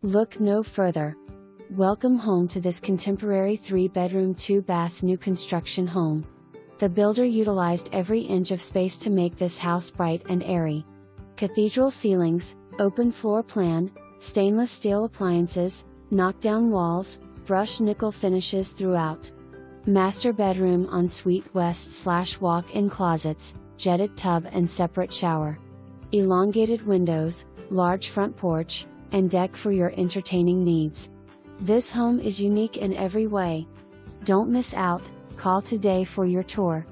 Look no further. Welcome home to this contemporary 3-bedroom 2-bath new construction home. The builder utilized every inch of space to make this house bright and airy. Cathedral ceilings, open floor plan, stainless steel appliances, knockdown walls, brushed nickel finishes throughout. Master bedroom ensuite west/walk-in closets, jetted tub and separate shower. Elongated windows, large front porch, and deck for your entertaining needs. This home is unique in every way. Don't miss out, call today for your tour.